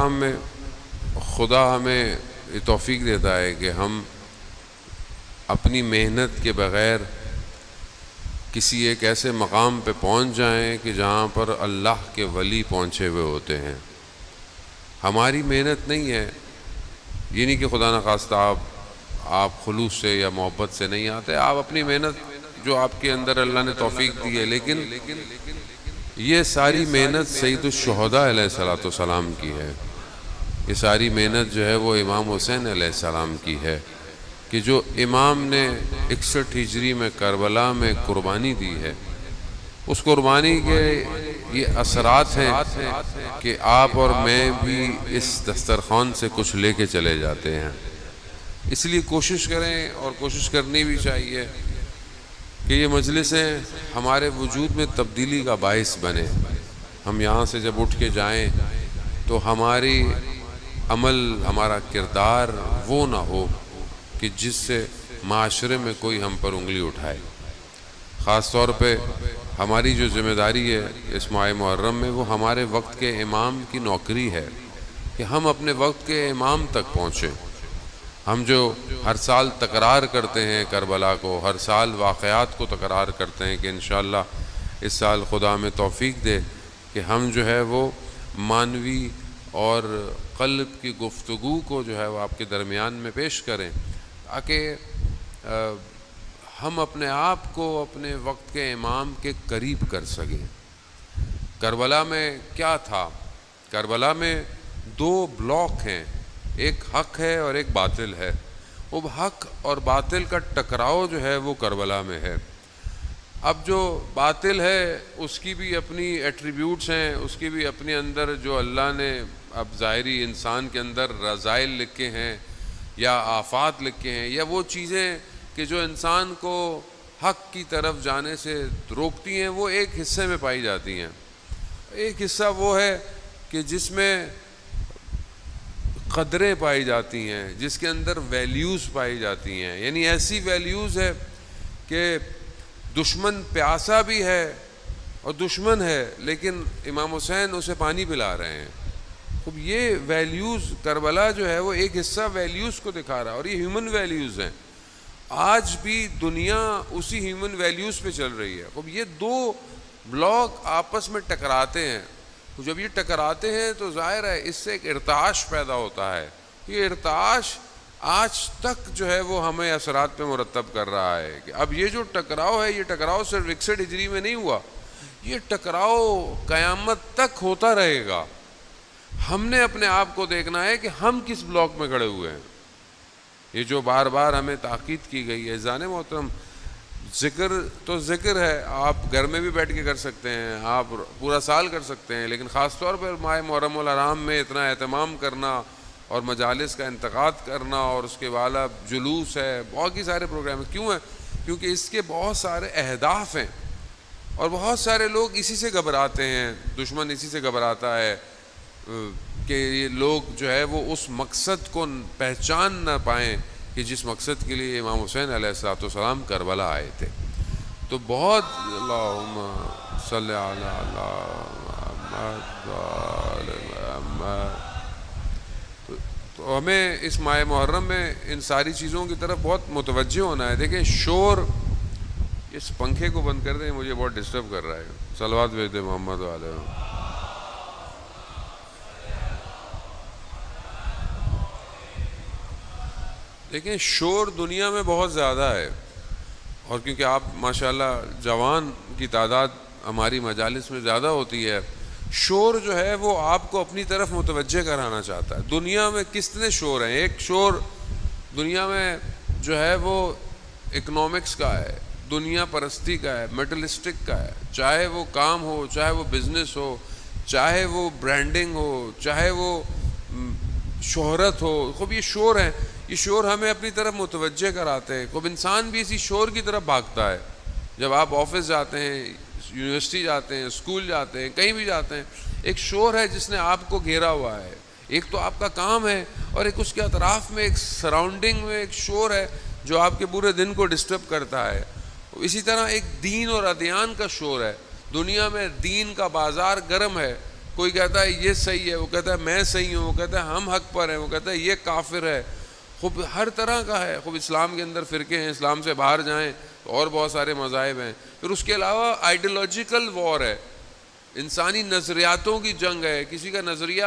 کام میں خدا ہمیں یہ توفیق دیتا ہے کہ ہم اپنی محنت کے بغیر کسی ایک ایسے مقام پہ پہنچ جائیں کہ جہاں پر اللہ کے ولی پہنچے ہوئے ہوتے ہیں. ہماری محنت نہیں ہے، یہ نہیں کہ خدا نخواستہ آپ خلوص سے یا محبت سے نہیں آتے، آپ اپنی محنت جو آپ کے اندر اللہ نے توفیق دی ہے، لیکن یہ ساری محنت سید الشہداء علیہ الصلوۃ والسلام کی ہے. یہ ساری محنت جو ہے وہ امام حسین علیہ السلام کی ہے کہ جو امام نے 61 ہجری میں کربلا میں قربانی دی ہے. اس قربانی کے یہ اثرات ہیں کہ آپ اور میں بھی اس دسترخوان سے کچھ لے کے چلے جاتے ہیں. اس لیے کوشش کریں، اور کوشش کرنی بھی چاہیے کہ یہ مجلسیں ہمارے وجود میں تبدیلی کا باعث بنے. ہم یہاں سے جب اٹھ کے جائیں تو ہماری عمل، ہمارا کردار وہ نہ ہو کہ جس سے معاشرے میں کوئی ہم پر انگلی اٹھائے. خاص طور پہ ہماری جو ذمہ داری ہے اس ماہ محرم میں، وہ ہمارے وقت کے امام کی نوکری ہے کہ ہم اپنے وقت کے امام تک پہنچیں. ہم جو ہر سال تکرار کرتے ہیں کربلا کو، ہر سال واقعات کو تکرار کرتے ہیں کہ انشاءاللہ اس سال خدا ہمیں توفیق دے کہ ہم جو ہے وہ معنوی اور قلب کی گفتگو کو جو ہے وہ آپ کے درمیان میں پیش کریں، تاکہ ہم اپنے آپ کو اپنے وقت کے امام کے قریب کر سکیں. کربلا میں کیا تھا؟ کربلا میں 2 بلاک ہیں، ایک حق ہے اور ایک باطل ہے. وہ حق اور باطل کا ٹکراؤ جو ہے وہ کربلا میں ہے. اب جو باطل ہے اس کی بھی اپنی ایٹریبیوٹس ہیں، اس کی بھی اپنے اندر جو اللہ نے اب ظاہری انسان کے اندر رذائل لکھے ہیں یا آفات لکھے ہیں، یا وہ چیزیں کہ جو انسان کو حق کی طرف جانے سے روکتی ہیں، وہ ایک حصے میں پائی جاتی ہیں. ایک حصہ وہ ہے کہ جس میں قدریں پائی جاتی ہیں، جس کے اندر ویلیوز پائی جاتی ہیں. یعنی ایسی ویلیوز ہے کہ دشمن پیاسا بھی ہے اور دشمن ہے، لیکن امام حسین اسے پانی پلا رہے ہیں. اب یہ ویلیوز، کربلا جو ہے وہ ایک حصہ ویلیوز کو دکھا رہا ہے، اور یہ ہیومن ویلیوز ہیں. آج بھی دنیا اسی ہیومن ویلیوز پہ چل رہی ہے. اب یہ 2 بلاک آپس میں ٹکراتے ہیں. جب یہ ٹکراتے ہیں تو ظاہر ہے اس سے ایک ارتعاش پیدا ہوتا ہے. یہ ارتعاش آج تک جو ہے وہ ہمیں اثرات پہ مرتب کر رہا ہے کہ اب یہ جو ٹکراؤ ہے، یہ ٹکراؤ صرف 61 ہجری میں نہیں ہوا، یہ ٹکراؤ قیامت تک ہوتا رہے گا. ہم نے اپنے آپ کو دیکھنا ہے کہ ہم کس بلاک میں کھڑے ہوئے ہیں. یہ جو بار بار ہمیں تاکید کی گئی ہے، عزیزان محترم، ذکر تو ذکر ہے، آپ گھر میں بھی بیٹھ کے کر سکتے ہیں، آپ پورا سال کر سکتے ہیں، لیکن خاص طور پر ماہ محرم الحرام میں اتنا اہتمام کرنا اور مجالس کا انتقاد کرنا، اور اس کے بعد جلوس ہے، بہت ہی سارے پروگرام ہیں. کیوں ہیں؟ کیونکہ اس کے بہت سارے اہداف ہیں، اور بہت سارے لوگ اسی سے گھبراتے ہیں. دشمن اسی سے گھبراتا ہے کہ یہ لوگ جو ہے وہ اس مقصد کو پہچان نہ پائیں کہ جس مقصد کے لیے امام حسین علیہ الصلوۃ والسلام کربلا آئے تھے. تو بہت اللہم صلی علی محمد. تو ہمیں اس ماہ محرم میں ان ساری چیزوں کی طرف بہت متوجہ ہونا ہے. دیکھیں شور، اس پنکھے کو بند کر دیں، مجھے بہت ڈسٹرب کر رہا ہے. صلوات بھیج دیں محمد علیہ. دیکھیں شور دنیا میں بہت زیادہ ہے، اور کیونکہ آپ ماشاءاللہ جوان کی تعداد ہماری مجالس میں زیادہ ہوتی ہے، شور جو ہے وہ آپ کو اپنی طرف متوجہ کرانا چاہتا ہے. دنیا میں کتنے شور ہیں. ایک شور دنیا میں جو ہے وہ اکنامکس کا ہے، دنیا پرستی کا ہے، میٹلسٹک کا ہے. چاہے وہ کام ہو، چاہے وہ بزنس ہو، چاہے وہ برانڈنگ ہو، چاہے وہ شہرت ہو. خوب یہ شور ہیں، یہ شور ہمیں اپنی طرف متوجہ کراتے ہیں. خوب انسان بھی اسی شور کی طرف بھاگتا ہے. جب آپ آفس جاتے ہیں، یونیورسٹی جاتے ہیں، اسکول جاتے ہیں، کہیں بھی جاتے ہیں، ایک شور ہے جس نے آپ کو گھیرا ہوا ہے. ایک تو آپ کا کام ہے، اور ایک اس کے اطراف میں ایک سراؤنڈنگ میں ایک شور ہے جو آپ کے پورے دن کو ڈسٹرب کرتا ہے. اسی طرح ایک دین اور ادیان کا شور ہے. دنیا میں دین کا بازار گرم ہے، کوئی کہتا ہے یہ صحیح ہے، وہ کہتا ہے میں صحیح ہوں، وہ کہتا ہے ہم حق پر ہیں، وہ کہتا ہے یہ کافر ہے. خوب ہر طرح کا ہے. خوب اسلام کے اندر فرقے ہیں، اسلام سے باہر جائیں تو اور بہت سارے مذاہب ہیں. پھر اس کے علاوہ آئیڈیالوجیکل وار ہے، انسانی نظریاتوں کی جنگ ہے. کسی کا نظریہ،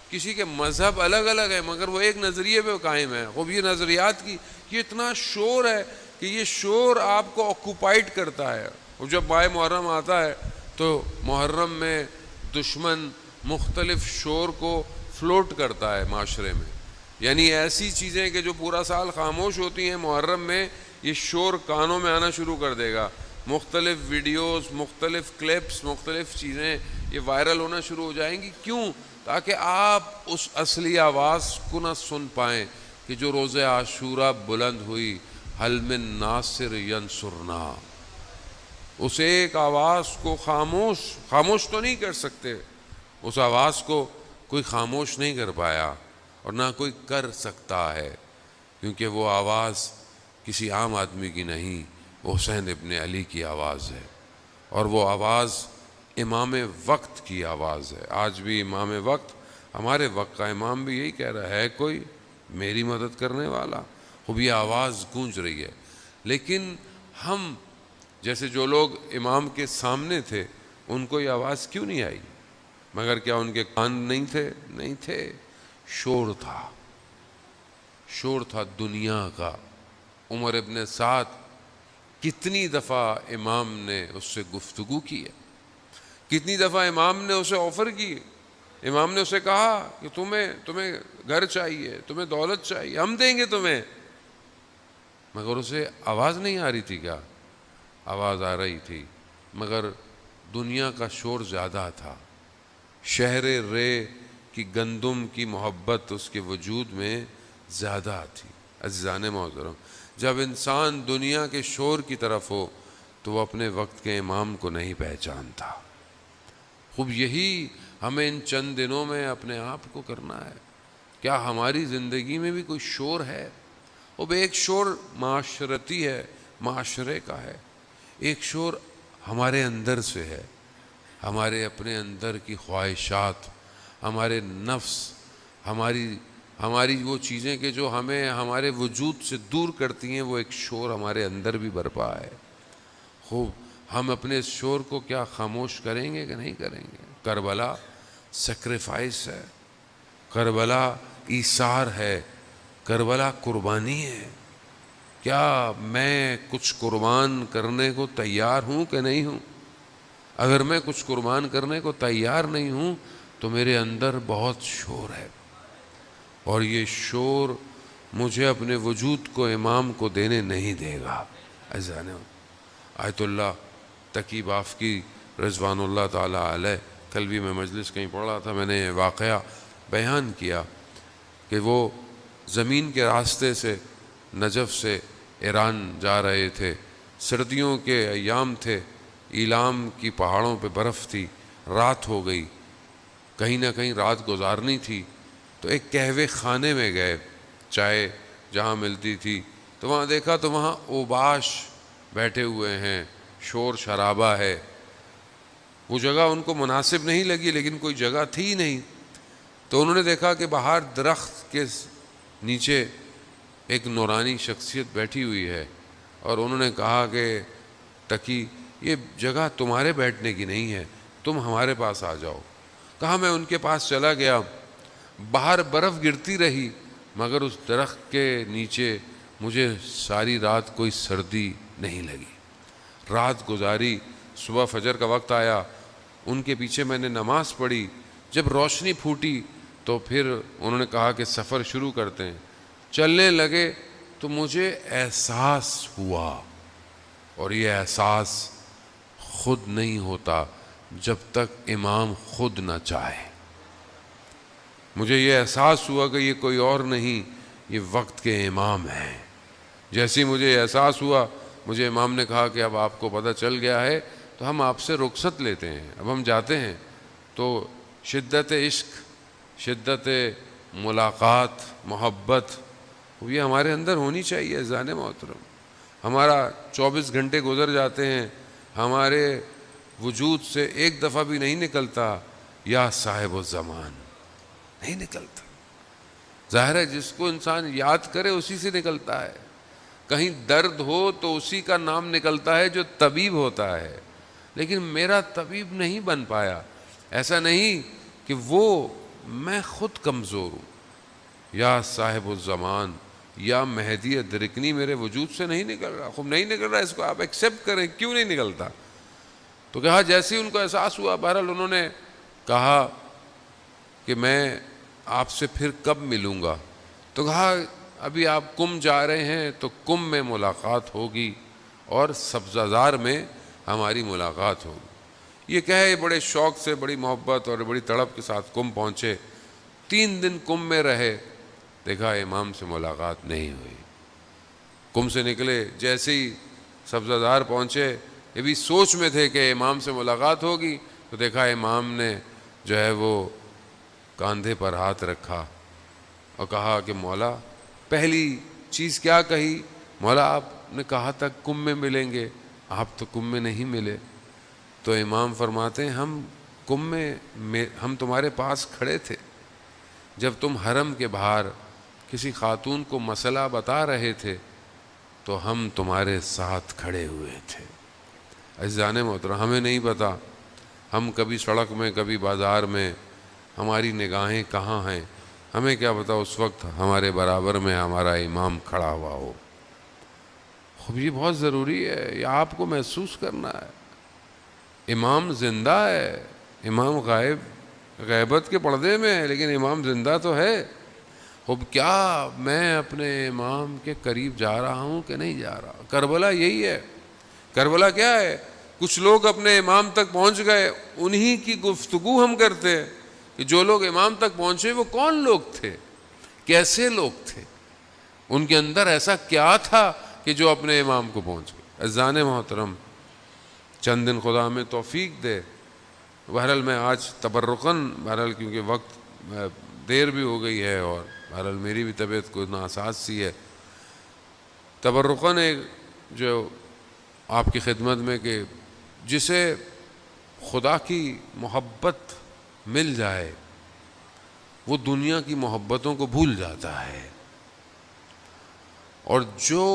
کسی کے مذہب الگ الگ ہیں مگر وہ ایک نظریے پہ قائم ہے. خوب یہ نظریات کی یہ اتنا شور ہے کہ یہ شور آپ کو آکوپائڈ کرتا ہے. اور جب ماہ محرم آتا ہے تو محرم میں دشمن مختلف شور کو فلوٹ کرتا ہے معاشرے میں. یعنی ایسی چیزیں کہ جو پورا سال خاموش ہوتی ہیں، محرم میں یہ شور کانوں میں آنا شروع کر دے گا. مختلف ویڈیوز، مختلف کلپس، مختلف چیزیں یہ وائرل ہونا شروع ہو جائیں گی. کیوں؟ تاکہ آپ اس اصلی آواز کو نہ سن پائیں کہ جو روز عاشورہ بلند ہوئی، حل من ناصر ینصرنا. اس ایک آواز کو خاموش تو نہیں کر سکتے، اس آواز کو کوئی خاموش نہیں کر پایا اور نہ کوئی کر سکتا ہے، کیونکہ وہ آواز کسی عام آدمی کی نہیں، وہ حسین ابن علی کی آواز ہے. اور وہ آواز امام وقت کی آواز ہے. آج بھی امام وقت، ہمارے وقت کا امام بھی یہی کہہ رہا ہے، کوئی میری مدد کرنے والا. خوب یہ آواز گونج رہی ہے. لیکن ہم جیسے جو لوگ امام کے سامنے تھے ان کو یہ آواز کیوں نہیں آئی؟ مگر کیا ان کے کان نہیں تھے؟ نہیں تھے. شور تھا دنیا کا. عمر ابن سعد کتنی دفعہ امام نے اس سے گفتگو کی ہے، کتنی دفعہ امام نے اسے آفر کی. امام نے اسے کہا کہ تمہیں گھر چاہیے، تمہیں دولت چاہیے، ہم دیں گے تمہیں. مگر اسے آواز نہیں آ رہی تھی. کیا آواز آ رہی تھی؟ مگر دنیا کا شور زیادہ تھا. شہر رے کی گندم کی محبت اس کے وجود میں زیادہ تھی. عزیزان محترم، جب انسان دنیا کے شور کی طرف ہو تو وہ اپنے وقت کے امام کو نہیں پہچانتا. خوب یہی ہمیں ان چند دنوں میں اپنے آپ کو کرنا ہے. کیا ہماری زندگی میں بھی کوئی شور ہے؟ اب ایک شور معاشرتی ہے، معاشرے کا ہے. ایک شور ہمارے اندر سے ہے، ہمارے اپنے اندر کی خواہشات، ہمارے نفس، ہماری وہ چیزیں کہ جو ہمیں ہمارے وجود سے دور کرتی ہیں، وہ ایک شور ہمارے اندر بھی برپا ہے. خوب ہم اپنے اس شور کو کیا خاموش کریں گے کہ نہیں کریں گے؟ کربلا سیکریفائس ہے، کربلا ایثار ہے، کربلا قربانی ہے. کیا میں کچھ قربان کرنے کو تیار ہوں کہ نہیں ہوں؟ اگر میں کچھ قربان کرنے کو تیار نہیں ہوں تو میرے اندر بہت شور ہے، اور یہ شور مجھے اپنے وجود کو امام کو دینے نہیں دے گا. عزیزان، آیت اللہ تقی بافقی رضوان اللہ تعالی علیہ، کل بھی میں مجلس کہیں پڑھ رہا تھا، میں نے واقعہ بیان کیا کہ وہ زمین کے راستے سے نجف سے ایران جا رہے تھے. سردیوں کے ایام تھے، ایلام کی پہاڑوں پہ برف تھی، رات ہو گئی، کہیں نہ کہیں رات گزارنی تھی. تو ایک قہوے خانے میں گئے، چائے جہاں ملتی تھی، تو وہاں دیکھا تو وہاں اوباش بیٹھے ہوئے ہیں، شور شرابہ ہے. وہ جگہ ان کو مناسب نہیں لگی، لیکن کوئی جگہ تھی نہیں. تو انہوں نے دیکھا کہ باہر درخت کے نیچے ایک نورانی شخصیت بیٹھی ہوئی ہے، اور انہوں نے کہا کہ تقی، یہ جگہ تمہارے بیٹھنے کی نہیں ہے، تم ہمارے پاس آ جاؤ. کہا میں ان کے پاس چلا گیا. باہر برف گرتی رہی مگر اس درخت کے نیچے مجھے ساری رات کوئی سردی نہیں لگی. رات گزاری، صبح فجر کا وقت آیا، ان کے پیچھے میں نے نماز پڑھی. جب روشنی پھوٹی تو پھر انہوں نے کہا کہ سفر شروع کرتے ہیں. چلنے لگے تو مجھے احساس ہوا، اور یہ احساس خود نہیں ہوتا جب تک امام خود نہ چاہے. مجھے یہ احساس ہوا کہ یہ کوئی اور نہیں، یہ وقت کے امام ہیں. جیسے مجھے احساس ہوا، مجھے امام نے کہا کہ اب آپ کو پتہ چل گیا ہے تو ہم آپ سے رخصت لیتے ہیں، اب ہم جاتے ہیں. تو شدت عشق، شدت ملاقات، محبت، یہ ہمارے اندر ہونی چاہیے. عزیزان محترم، ہمارا 24 گھنٹے گزر جاتے ہیں، ہمارے وجود سے ایک دفعہ بھی نہیں نکلتا یا صاحب الزمان، نہیں نکلتا۔ ظاہر ہے جس کو انسان یاد کرے اسی سے نکلتا ہے، کہیں درد ہو تو اسی کا نام نکلتا ہے جو طبیب ہوتا ہے، لیکن میرا طبیب نہیں بن پایا۔ ایسا نہیں کہ وہ، میں خود کمزور ہوں۔ یا صاحب الزمان، یا مہدی درکنی میرے وجود سے نہیں نکل رہا، خوب نہیں نکل رہا، اس کو آپ ایکسیپٹ کریں، کیوں نہیں نکلتا؟ تو کہا جیسے ہی ان کو احساس ہوا، بہرحال انہوں نے کہا کہ میں آپ سے پھر کب ملوں گا؟ تو کہا ابھی آپ کم جا رہے ہیں تو کم میں ملاقات ہوگی اور سبزہ زار میں ہماری ملاقات ہوگی۔ یہ کہے بڑے شوق سے، بڑی محبت اور بڑی تڑپ کے ساتھ کم پہنچے۔ 3 دن کم میں رہے، دیکھا امام سے ملاقات نہیں ہوئی۔ کم سے نکلے، جیسے ہی سبزہ زار پہنچے، یہ بھی سوچ میں تھے کہ امام سے ملاقات ہوگی، تو دیکھا امام نے جو ہے وہ کاندھے پر ہاتھ رکھا اور کہا کہ مولا، پہلی چیز کیا کہی؟ مولا آپ نے کہا تھا کم میں ملیں گے، آپ تو کم میں نہیں ملے۔ تو امام فرماتے ہیں ہم کم میں ہم تمہارے پاس کھڑے تھے جب تم حرم کے باہر کسی خاتون کو مسئلہ بتا رہے تھے، تو ہم تمہارے ساتھ کھڑے ہوئے تھے۔ عزیزان محترم، ہمیں نہیں پتا ہم کبھی سڑک میں، کبھی بازار میں، ہماری نگاہیں کہاں ہیں، ہمیں کیا پتا اس وقت ہمارے برابر میں ہمارا امام کھڑا ہوا ہو۔ خوب یہ بہت ضروری ہے، یہ آپ کو محسوس کرنا ہے۔ امام زندہ ہے، امام غیبت کے پردے میں ہے، لیکن امام زندہ تو ہے۔ اب کیا میں اپنے امام کے قریب جا رہا ہوں کہ نہیں جا رہا؟ کربلا یہی ہے۔ کربلا کیا ہے؟ کچھ لوگ اپنے امام تک پہنچ گئے، انہی کی گفتگو ہم کرتے ہیں کہ جو لوگ امام تک پہنچے وہ کون لوگ تھے، کیسے لوگ تھے، ان کے اندر ایسا کیا تھا کہ جو اپنے امام کو پہنچ گئے۔ عزیزان محترم، چند دن خدا ہمیں توفیق دے۔ بہرحال میں آج تبرکاً، بہرحال کیونکہ وقت دیر بھی ہو گئی ہے اور بہرحال میری بھی طبیعت کو ناساز سی ہے، تبرکاً ایک جو آپ کی خدمت میں کہ جسے خدا کی محبت مل جائے وہ دنیا کی محبتوں کو بھول جاتا ہے، اور جو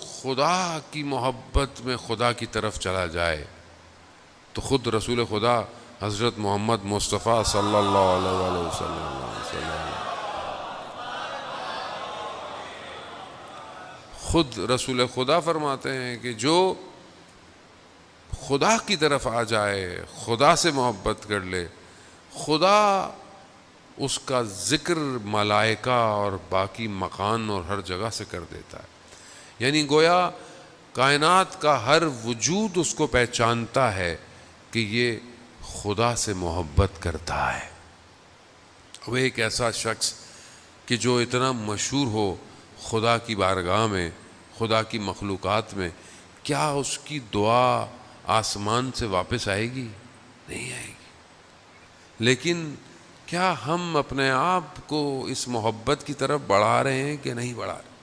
خدا کی محبت میں خدا کی طرف چلا جائے تو خود رسول خدا حضرت محمد مصطفیٰ صلی اللہ علیہ وسلم خود رسول خدا فرماتے ہیں کہ جو خدا کی طرف آ جائے، خدا سے محبت کر لے، خدا اس کا ذکر ملائکہ اور باقی مکان اور ہر جگہ سے کر دیتا ہے۔ یعنی گویا کائنات کا ہر وجود اس کو پہچانتا ہے کہ یہ خدا سے محبت کرتا ہے۔ وہ ایک ایسا شخص کہ جو اتنا مشہور ہو خدا کی بارگاہ میں، خدا کی مخلوقات میں، کیا اس کی دعا آسمان سے واپس آئے گی؟ نہیں آئے گی۔ لیکن کیا ہم اپنے آپ کو اس محبت کی طرف بڑھا رہے ہیں کہ نہیں بڑھا رہے؟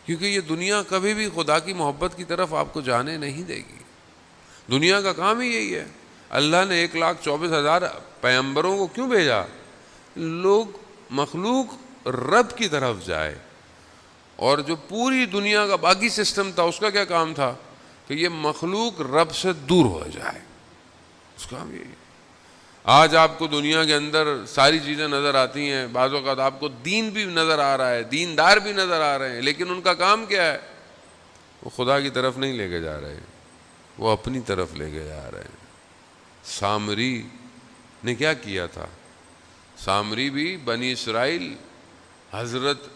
کیونکہ یہ دنیا کبھی بھی خدا کی محبت کی طرف آپ کو جانے نہیں دے گی۔ دنیا کا کام ہی یہی ہے۔ اللہ نے 1,24,000 پیغمبروں کو کیوں بھیجا؟ لوگ، مخلوق رب کی طرف جائے، اور جو پوری دنیا کا باقی سسٹم تھا اس کا کیا کام تھا؟ کہ یہ مخلوق رب سے دور ہو جائے، اس کا کام یہی ہے۔ آج آپ کو دنیا کے اندر ساری چیزیں نظر آتی ہیں، بعض اوقات آپ کو دین بھی نظر آ رہا ہے، دیندار بھی نظر آ رہے ہیں، لیکن ان کا کام کیا ہے؟ وہ خدا کی طرف نہیں لے کے جا رہے، وہ اپنی طرف لے کے جا رہے ہیں۔ سامری نے کیا کیا تھا؟ سامری بھی بنی اسرائیل حضرت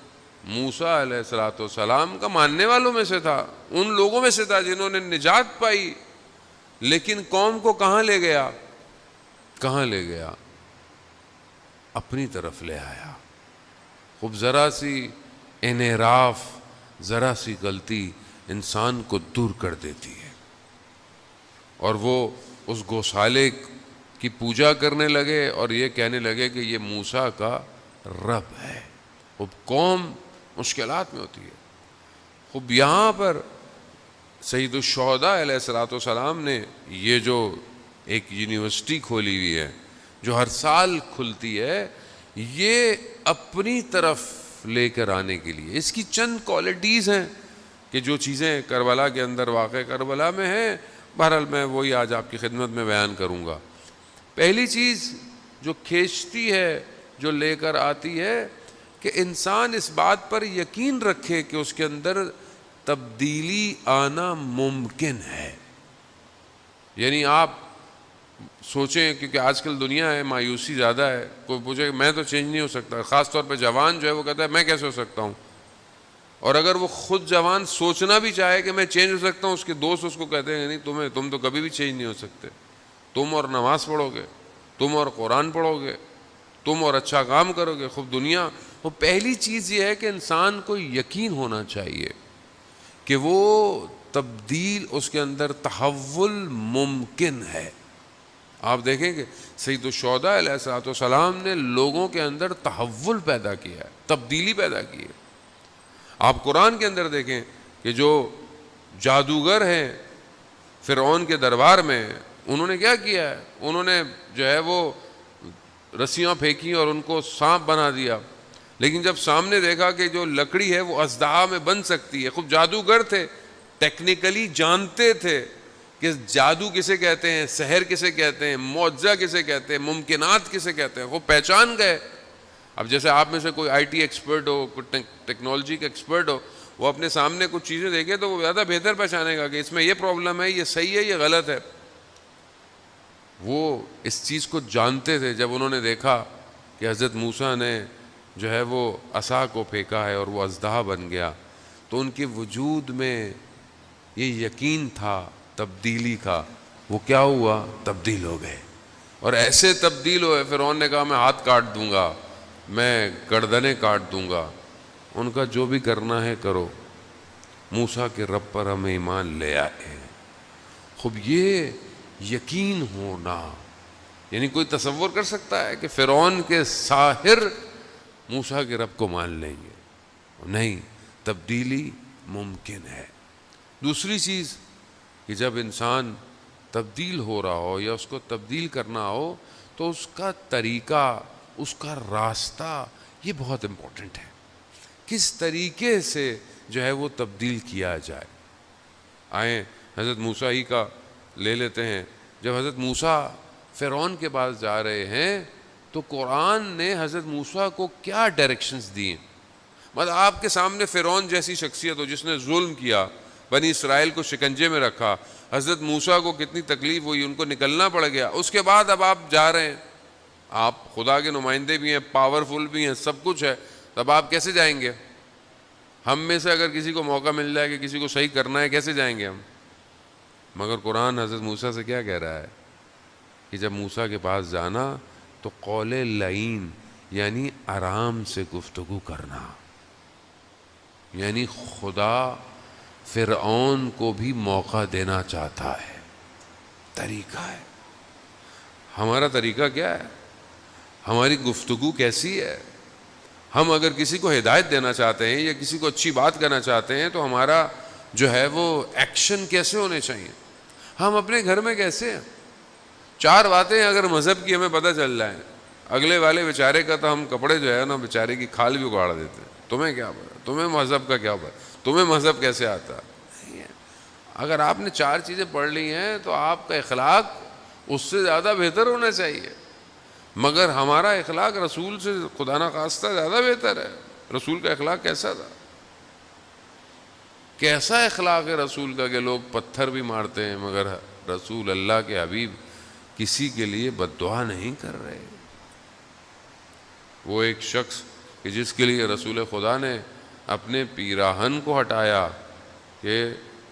موسیٰ علیہ السلام کا ماننے والوں میں سے تھا، ان لوگوں میں سے تھا جنہوں نے نجات پائی، لیکن قوم کو کہاں لے گیا؟ کہاں لے گیا؟ اپنی طرف لے آیا۔ خوب ذرا سی انحراف، ذرا سی غلطی انسان کو دور کر دیتی ہے، اور وہ اس گوشالے کی پوجا کرنے لگے اور یہ کہنے لگے کہ یہ موسیٰ کا رب ہے۔ خوب قوم مشکلات میں ہوتی ہے۔ خوب یہاں پر سید الشہداء علیہ السلام نے یہ جو ایک یونیورسٹی کھولی ہوئی ہے جو ہر سال کھلتی ہے، یہ اپنی طرف لے کر آنے کے لیے اس کی چند کوالٹیز ہیں کہ جو چیزیں کربلا کے اندر واقع کربلا میں ہیں، بہرحال میں وہی آج آپ کی خدمت میں بیان کروں گا۔ پہلی چیز جو کھینچتی ہے، جو لے کر آتی ہے، کہ انسان اس بات پر یقین رکھے کہ اس کے اندر تبدیلی آنا ممکن ہے۔ یعنی آپ سوچیں، کیونکہ آج کل دنیا ہے، مایوسی زیادہ ہے، کوئی پوچھے میں تو چینج نہیں ہو سکتا، خاص طور پہ جوان جو ہے وہ کہتا ہے میں کیسے ہو سکتا ہوں، اور اگر وہ خود جوان سوچنا بھی چاہے کہ میں چینج ہو سکتا ہوں، اس کے دوست اس کو کہتے ہیں نہیں، تم تو کبھی بھی چینج نہیں ہو سکتے، تم اور نماز پڑھو گے، تم اور قرآن پڑھو گے، تم اور اچھا کام کرو گے، خوب دنیا۔ وہ پہلی چیز یہ ہے کہ انسان کو یقین ہونا چاہیے کہ وہ تبدیل، اس کے اندر تحول ممکن ہے۔ آپ دیکھیں کہ سید الشہداء علیہ الصلوۃ والسلام نے لوگوں کے اندر تحول پیدا کیا ہے، تبدیلی پیدا کی ہے۔ آپ قرآن کے اندر دیکھیں کہ جو جادوگر ہیں فرعون کے دربار میں، انہوں نے کیا کیا ہے؟ انہوں نے جو ہے وہ رسیاں پھینکی اور ان کو سانپ بنا دیا، لیکن جب سامنے دیکھا کہ جو لکڑی ہے وہ اژدہا میں بن سکتی ہے، خوب جادوگر تھے، ٹیکنیکلی جانتے تھے کہ جادو کسے کہتے ہیں، سحر کسے کہتے ہیں، معجزہ کسے کہتے ہیں، ممکنات کسے کہتے ہیں، وہ پہچان گئے۔ اب جیسے آپ میں سے کوئی آئی ٹی ایکسپرٹ ہو، کوئی ٹیکنالوجی کا ایکسپرٹ ہو، وہ اپنے سامنے کچھ چیزیں دیکھے تو وہ زیادہ بہتر پہچانے گا کہ اس میں یہ پرابلم ہے، یہ صحیح ہے، یہ غلط ہے۔ وہ اس چیز کو جانتے تھے۔ جب انہوں نے دیکھا کہ حضرت موسیٰ نے جو ہے وہ عصا کو پھینکا ہے اور وہ اژدہا بن گیا، تو ان کے وجود میں یہ یقین تھا تبدیلی کا، وہ کیا ہوا؟ تبدیل ہو گئے، اور ایسے تبدیل ہوئے۔ فرعون نے کہا میں ہاتھ کاٹ دوں گا، میں گردنیں کاٹ دوں گا، ان کا جو بھی کرنا ہے کرو، موسیٰ کے رب پر ہم ایمان لے آئے۔ خوب یہ یقین ہونا، یعنی کوئی تصور کر سکتا ہے کہ فرعون کے ساحر موسیٰ کے رب کو مان لیں گے؟ نہیں، تبدیلی ممکن ہے۔ دوسری چیز کہ جب انسان تبدیل ہو رہا ہو یا اس کو تبدیل کرنا ہو تو اس کا طریقہ، اس کا راستہ، یہ بہت امپورٹنٹ ہے، کس طریقے سے جو ہے وہ تبدیل کیا جائے۔ آئیں حضرت موسیٰ ہی کا لے لیتے ہیں۔ جب حضرت موسیٰ فرعون کے پاس جا رہے ہیں تو قرآن نے حضرت موسیٰ کو کیا ڈائریکشنز دی ہیں؟ مطلب آپ کے سامنے فرعون جیسی شخصیت ہو جس نے ظلم کیا، بنی اسرائیل کو شکنجے میں رکھا، حضرت موسیٰ کو کتنی تکلیف ہوئی، ان کو نکلنا پڑ گیا، اس کے بعد اب آپ جا رہے ہیں، آپ خدا کے نمائندے بھی ہیں، پاورفل بھی ہیں، سب کچھ ہے، تب آپ کیسے جائیں گے؟ ہم میں سے اگر کسی کو موقع مل جائے کہ کسی کو صحیح کرنا ہے، کیسے جائیں گے ہم؟ مگر قرآن حضرت موسیٰ سے کیا کہہ رہا ہے کہ جب موسیٰ کے پاس جانا تو قول لعین، یعنی آرام سے گفتگو کرنا، یعنی خدا فرعون کو بھی موقع دینا چاہتا ہے، طریقہ ہے۔ ہمارا طریقہ کیا ہے؟ ہماری گفتگو کیسی ہے؟ ہم اگر کسی کو ہدایت دینا چاہتے ہیں یا کسی کو اچھی بات کرنا چاہتے ہیں تو ہمارا جو ہے وہ ایکشن کیسے ہونے چاہیے؟ ہم اپنے گھر میں کیسے ہیں؟ 4 باتیں اگر مذہب کی ہمیں پتہ چل جائیں، اگلے والے بیچارے کا تو ہم کپڑے جو ہے نا بیچارے کی کھال بھی اگاڑ دیتے ہیں، تمہیں کیا پتا، تمہیں مذہب کا کیا پتا، تمہیں مذہب کیسے آتا ہے؟ اگر آپ نے 4 چیزیں پڑھ لی ہیں تو آپ کا اخلاق اس سے زیادہ بہتر ہونا چاہیے، مگر ہمارا اخلاق رسول سے خدا نخواستہ زیادہ بہتر ہے۔ رسول کا اخلاق کیسا تھا؟ کیسا اخلاق ہے رسول کا کہ لوگ پتھر بھی مارتے ہیں مگر رسول اللہ کے حبیب کسی کے لیے بد دعا نہیں کر رہے۔ وہ ایک شخص کہ جس کے لیے رسول خدا نے اپنے پیراہن کو ہٹایا کہ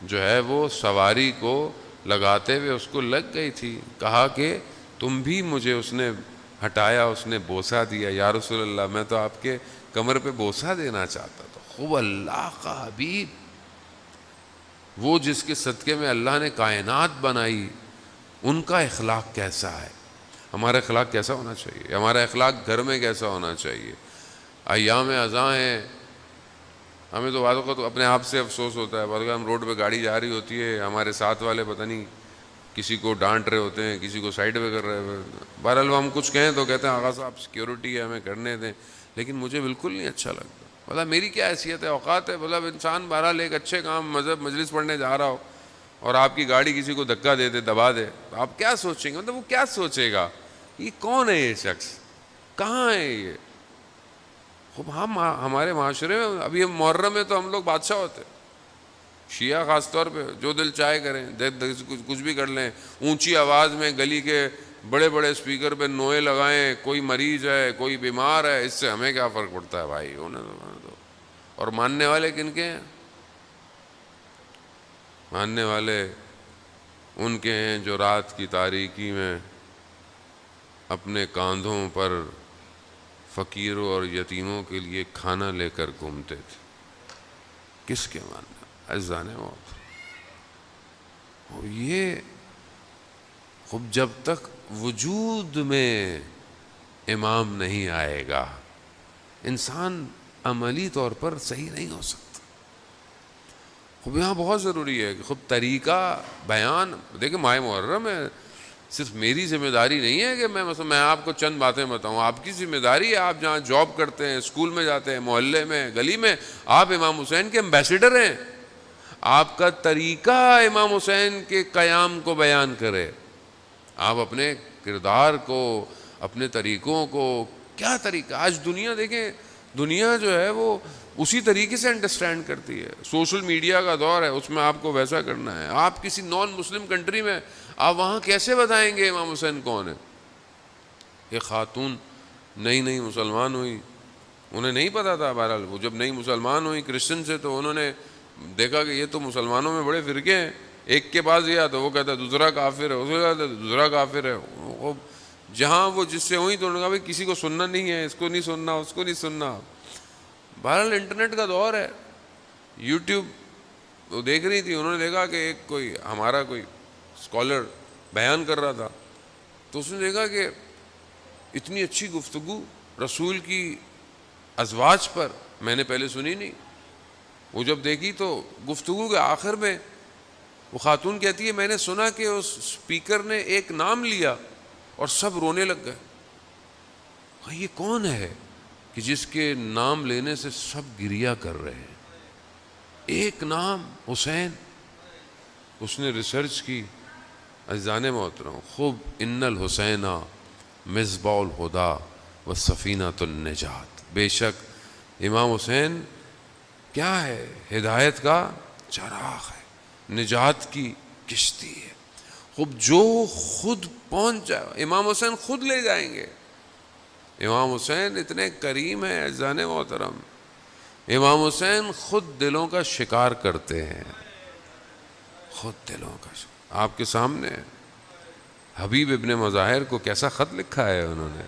جو ہے وہ سواری کو لگاتے ہوئے اس کو لگ گئی تھی، کہا کہ تم بھی مجھے، اس نے ہٹایا، اس نے بوسہ دیا، یا رسول اللہ میں تو آپ کے کمر پہ بوسہ دینا چاہتا تھا۔ خوب اللہ کا حبیب، وہ جس کے صدقے میں اللہ نے کائنات بنائی، ان کا اخلاق کیسا ہے؟ ہمارا اخلاق کیسا ہونا چاہیے؟ ہمارا اخلاق گھر میں کیسا ہونا چاہیے؟ ایام اذاں ہیں، ہمیں تو بعض اوقات اپنے آپ سے افسوس ہوتا ہے، بعض اوقات ہم روڈ پہ گاڑی جا رہی ہوتی ہے، ہمارے ساتھ والے پتہ نہیں کسی کو ڈانٹ رہے ہوتے ہیں, کسی کو سائڈ پہ کر رہے ہیں. بہرحال ہم کچھ کہیں تو کہتے ہیں آغا صاحب سیکیورٹی ہے, ہمیں کرنے دیں. لیکن مجھے بالکل نہیں اچھا لگتا. مطلب میری کیا حیثیت ہے, اوقات ہے. مطلب انسان بہرحال ایک اچھے کام مذہب مجلس پڑھنے جا رہا ہو اور آپ کی گاڑی کسی کو دھکا دے دے, دبا دے, تو آپ کیا سوچیں گے؟ مطلب وہ کیا سوچے گا, یہ کون ہے یہ شخص, کہاں ہے یہ؟ خوب ہم ہمارے معاشرے میں ابھی ہم محرم میں تو ہم لوگ بادشاہ ہوتے, شیعہ خاص طور پہ جو دل چاہے کریں, کچھ بھی کر لیں, اونچی آواز میں گلی کے بڑے بڑے اسپیکر پہ نوئے لگائیں, کوئی مریض ہے, کوئی بیمار ہے, اس سے ہمیں کیا فرق پڑتا ہے بھائی, انہیں تو. اور ماننے والے کن کے ہیں؟ ماننے والے ان کے ہیں جو رات کی تاریکی میں اپنے کاندھوں پر فقیروں اور یتیموں کے لیے کھانا لے کر گھومتے تھے. کس کے ماننا عزیزان موت. اور یہ خب جب تک وجود میں امام نہیں آئے گا انسان عملی طور پر صحیح نہیں ہو سکتا. خب یہاں بہت ضروری ہے کہ خب طریقہ بیان. دیکھیں ماہ محرم ہے, صرف میری ذمہ داری نہیں ہے کہ میں آپ کو چند باتیں بتاؤں. آپ کی ذمہ داری ہے, آپ جہاں جاب کرتے ہیں, اسکول میں جاتے ہیں, محلے میں, گلی میں, آپ امام حسین کے ایمبیسیڈر ہیں. آپ کا طریقہ امام حسین کے قیام کو بیان کرے. آپ اپنے کردار کو, اپنے طریقوں کو, کیا طریقہ. آج دنیا دیکھیں, دنیا جو ہے وہ اسی طریقے سے انڈرسٹینڈ کرتی ہے. سوشل میڈیا کا دور ہے, اس میں آپ کو ویسا کرنا ہے. آپ کسی نان مسلم کنٹری میں, آپ وہاں کیسے بتائیں گے امام حسین کون ہے؟ ایک خاتون نئی مسلمان ہوئی, انہیں نہیں پتا تھا. بہرحال وہ جب نئی مسلمان ہوئی کرسچن سے, تو انہوں نے دیکھا کہ یہ تو مسلمانوں میں بڑے فرقے ہیں. ایک کے پاس گیا تو وہ کہتا ہے دوسرا کافر ہے, اس کو کہتا ہے دوسرا کافر ہے. جہاں وہ جس سے ہوئی تو انہوں نے کہا بھائی کسی کو سننا نہیں ہے, اس کو نہیں سننا, اس کو نہیں سننا. بہرحال انٹرنیٹ کا دور ہے, یوٹیوب وہ دیکھ رہی تھی, انہوں نے دیکھا کہ ایک کوئی ہمارا کوئی اسکالر بیان کر رہا تھا, تو اس نے دیکھا کہ اتنی اچھی گفتگو رسول کی ازواج پر میں نے پہلے سنی نہیں. وہ جب دیکھی تو گفتگو کے آخر میں وہ خاتون کہتی ہے میں نے سنا کہ اس اسپیکر نے ایک نام لیا اور سب رونے لگ گئے. یہ کون ہے کہ جس کے نام لینے سے سب گریہ کر رہے ہیں؟ ایک نام حسین. اس نے ریسرچ کی. عزیزان محترم, خوب ان الحسین مصباح الہدیٰ و سفینۃ النجات. بے شک امام حسین کیا ہے؟ ہدایت کا چراغ ہے, نجات کی کشتی ہے. خوب جو خود پہنچ جائے, امام حسین خود لے جائیں گے. امام حسین اتنے کریم ہیں عزیزان محترم, امام حسین خود دلوں کا شکار کرتے ہیں, خود دلوں کا شکار. آپ کے سامنے حبیب ابن مظاہر کو کیسا خط لکھا ہے انہوں نے.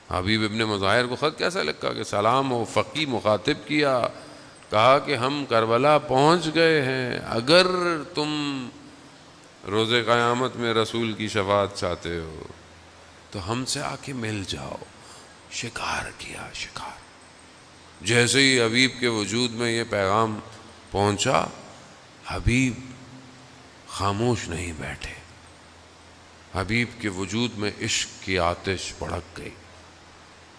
حبیب ابن مظاہر کو خط کیسا لکھا کہ سلام و فقی مخاطب کیا, کہا کہ ہم کربلا پہنچ گئے ہیں, اگر تم روز قیامت میں رسول کی شفاعت چاہتے ہو تو ہم سے آ کے مل جاؤ. شکار کیا, شکار. جیسے ہی حبیب کے وجود میں یہ پیغام پہنچا, حبیب خاموش نہیں بیٹھے. حبیب کے وجود میں عشق کی آتش بھڑک گئی.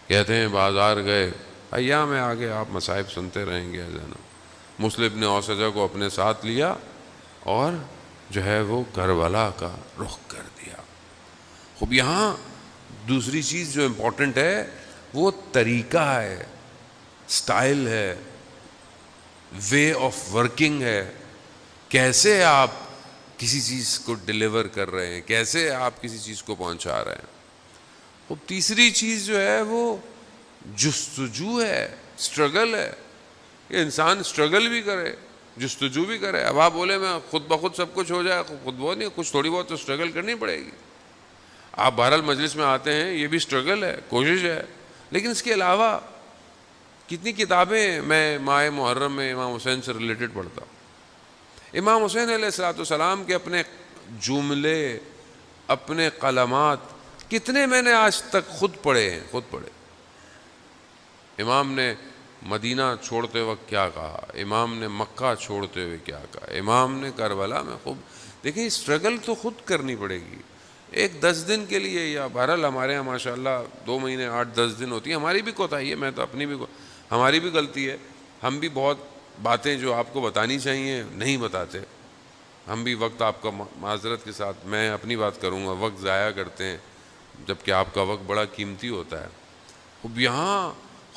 کہتے ہیں بازار گئے, ایام میں آگے آپ مصائب سنتے رہیں گے. مسلم نے اوسجہ کو اپنے ساتھ لیا اور جو ہے وہ کربلا کا رخ کر دیا. خوب یہاں دوسری چیز جو امپورٹنٹ ہے وہ طریقہ ہے, سٹائل ہے, وے آف ورکنگ ہے. کیسے آپ کسی چیز کو ڈیلیور کر رہے ہیں, کیسے آپ کسی چیز کو پہنچا رہے ہیں. اب تیسری چیز جو ہے وہ جستجو ہے, سٹرگل ہے. کہ انسان سٹرگل بھی کرے, جستجو بھی کرے. اب آپ بولے میں خود بخود سب کچھ ہو جائے, خود بہت نہیں, کچھ تھوڑی بہت تو سٹرگل کرنی پڑے گی. آپ بہرحال مجلس میں آتے ہیں, یہ بھی سٹرگل ہے, کوشش ہے. لیکن اس کے علاوہ کتنی کتابیں میں ماہ محرم میں امام حسین سے ریلیٹڈ پڑھتا ہوں. امام حسین علیہ السلام کے اپنے جملے, اپنے کلمات کتنے میں نے آج تک خود پڑھے ہیں, خود پڑھے. امام نے مدینہ چھوڑتے وقت کیا کہا، امام نے مکہ چھوڑتے ہوئے کیا کہا، امام نے کربلا میں خوب دیکھیں اسٹرگل تو خود کرنی پڑے گی. ایک 10 دن کے لیے یا بہرحال ہمارے یہاں ماشاءاللہ 2 مہینے 8-10 دن ہوتی ہے. ہماری بھی کوتاہی ہے، میں تو اپنی بھی ہماری بھی غلطی ہے. ہم بھی بہت باتیں جو آپ کو بتانی چاہیے نہیں بتاتے. ہم بھی وقت آپ کا معذرت کے ساتھ میں اپنی بات کروں گا وقت ضائع کرتے ہیں، جبکہ آپ کا وقت بڑا قیمتی ہوتا ہے. اب یہاں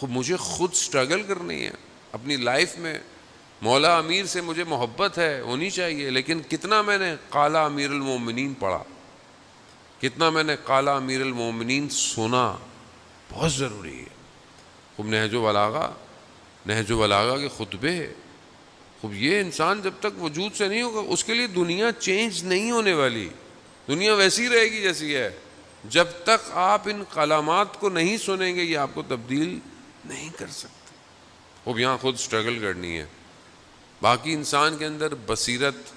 مجھے خود سٹرگل کرنی ہے اپنی لائف میں. مولا امیر سے مجھے محبت ہے، ہونی چاہیے، لیکن کتنا میں نے قال امیر المومنین پڑھا، کتنا میں نے قال امیر المومنین سنا، بہت ضروری ہے. خوب نہج و بلاغہ کے خطبے. خوب یہ انسان جب تک وجود سے نہیں ہوگا اس کے لیے دنیا چینج نہیں ہونے والی، دنیا ویسی رہے گی جیسی ہے. جب تک آپ ان کلمات کو نہیں سنیں گے یہ آپ کو تبدیل نہیں کر سکتے. خوب یہاں خود سٹرگل کرنی ہے. باقی انسان کے اندر بصیرت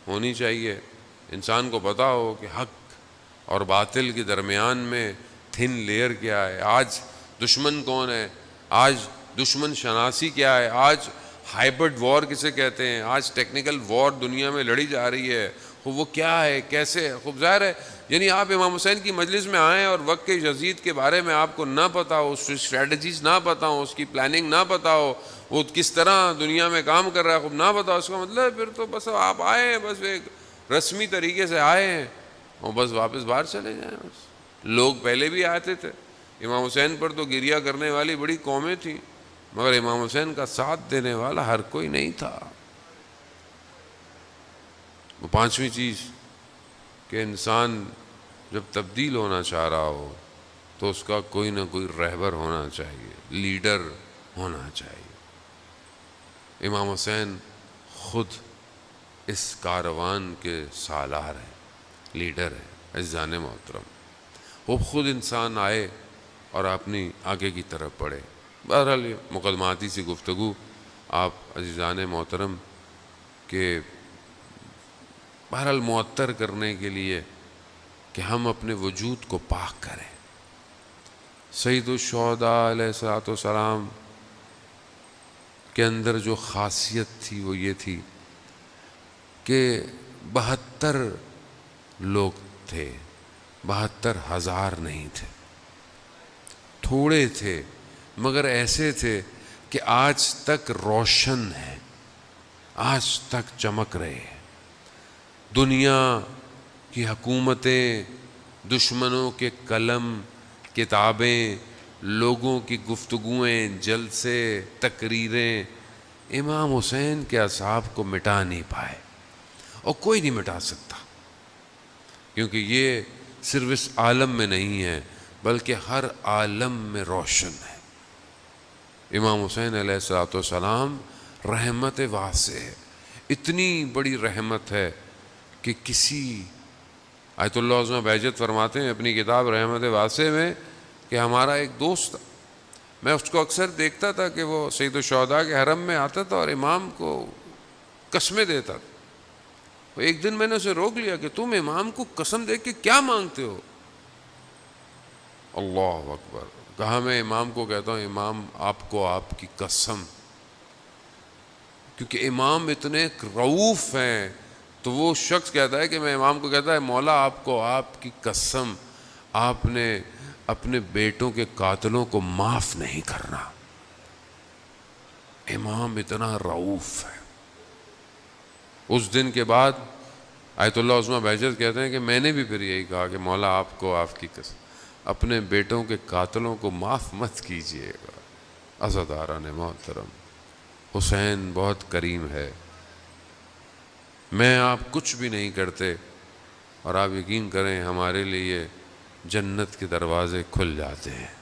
ہونی چاہیے، انسان کو پتہ ہو کہ حق اور باطل کے درمیان میں تھن لیئر کیا ہے، آج دشمن کون ہے، آج دشمن شناسی کیا ہے، آج ہائبرڈ وار کسے کہتے ہیں، آج ٹیکنیکل وار دنیا میں لڑی جا رہی ہے، وہ کیا ہے، کیسے ہے. خوب ظاہر ہے یعنی آپ امام حسین کی مجلس میں آئیں اور وقت کے یزید کے بارے میں آپ کو نہ پتہ ہو، اس کی اسٹریٹجیز نہ پتہ ہو، اس کی پلاننگ نہ پتہ ہو، وہ کس طرح دنیا میں کام کر رہا ہے خوب نہ پتہ ہو، اس کا مطلب پھر تو بس آپ آئے ہیں، بس ایک رسمی طریقے سے آئے ہیں اور بس واپس باہر چلے جائیں. بس لوگ پہلے بھی آتے تھے، امام حسین پر تو گریہ کرنے والی بڑی قومیں تھیں، مگر امام حسین کا ساتھ دینے والا ہر کوئی نہیں تھا. وہ 5ویں چیز کہ انسان جب تبدیل ہونا چاہ رہا ہو تو اس کا کوئی نہ کوئی رہبر ہونا چاہیے، لیڈر ہونا چاہیے. امام حسین خود اس کاروان کے سالار ہیں، لیڈر ہیں. عزیزان محترم، وہ خود انسان آئے اور اپنی آگے کی طرف بڑھے. بہرحال یہ مقدماتی سی گفتگو آپ عزیزان محترم کے بہرحال معطر کرنے کے لیے کہ ہم اپنے وجود کو پاک کریں. سید الشہداء علیہ الصلوۃ والسلام کے اندر جو خاصیت تھی وہ یہ تھی کہ 72 لوگ تھے، 72,000 نہیں تھے. تھوڑے تھے مگر ایسے تھے کہ آج تک روشن ہیں، آج تک چمک رہے ہیں. دنیا کی حکومتیں، دشمنوں کے قلم، کتابیں، لوگوں کی گفتگویں، جلسے، تقریریں امام حسین کے اصحاب کو مٹا نہیں پائے، اور کوئی نہیں مٹا سکتا، کیونکہ یہ صرف اس عالم میں نہیں ہے بلکہ ہر عالم میں روشن ہے. امام حسین علیہ الصلوۃ والسلام رحمت واسع ہے. اتنی بڑی رحمت ہے کہ کسی آیت اللہ عظمہ بہجت فرماتے ہیں اپنی کتاب رحمت واسع میں کہ ہمارا ایک دوست، میں اس کو اکثر دیکھتا تھا کہ وہ سید الشہداء کے حرم میں آتا تھا اور امام کو قسمیں دیتا تھا. ایک دن میں نے اسے روک لیا کہ تم امام کو قسم دے کے کیا مانگتے ہو؟ اللہ اکبر. کہا میں امام کو کہتا ہوں امام آپ کو آپ کی قسم، کیونکہ امام اتنے رؤوف ہیں. تو وہ شخص کہتا ہے کہ میں امام کو کہتا ہے مولا آپ کو آپ کی قسم، آپ نے اپنے بیٹوں کے قاتلوں کو معاف نہیں کرنا. امام اتنا رؤوف ہے. اس دن کے بعد آیت اللہ عظمہ بہجت کہتے ہیں کہ میں نے بھی پھر یہی کہا کہ مولا آپ کو آپ کی قسم اپنے بیٹوں کے قاتلوں کو معاف مت کیجیے گا. عزاداران محترم، حسین بہت کریم ہے. میں آپ کچھ بھی نہیں کرتے اور آپ یقین کریں ہمارے لیے جنت کے دروازے کھل جاتے ہیں.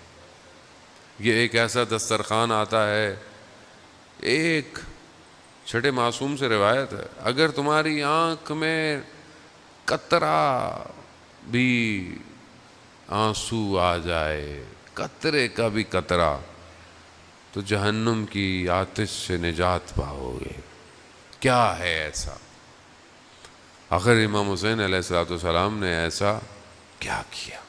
یہ ایک ایسا دسترخوان آتا ہے، ایک چھٹے معصوم سے روایت ہے، اگر تمہاری آنکھ میں قطرہ بھی آنسو آ جائے، قطرے کا بھی قطرہ، تو جہنم کی آتش سے نجات پاؤ گے. کیا ہے ایسا؟ آخر امام حسین علیہ الصلوۃ والسلام نے ایسا کیا کیا؟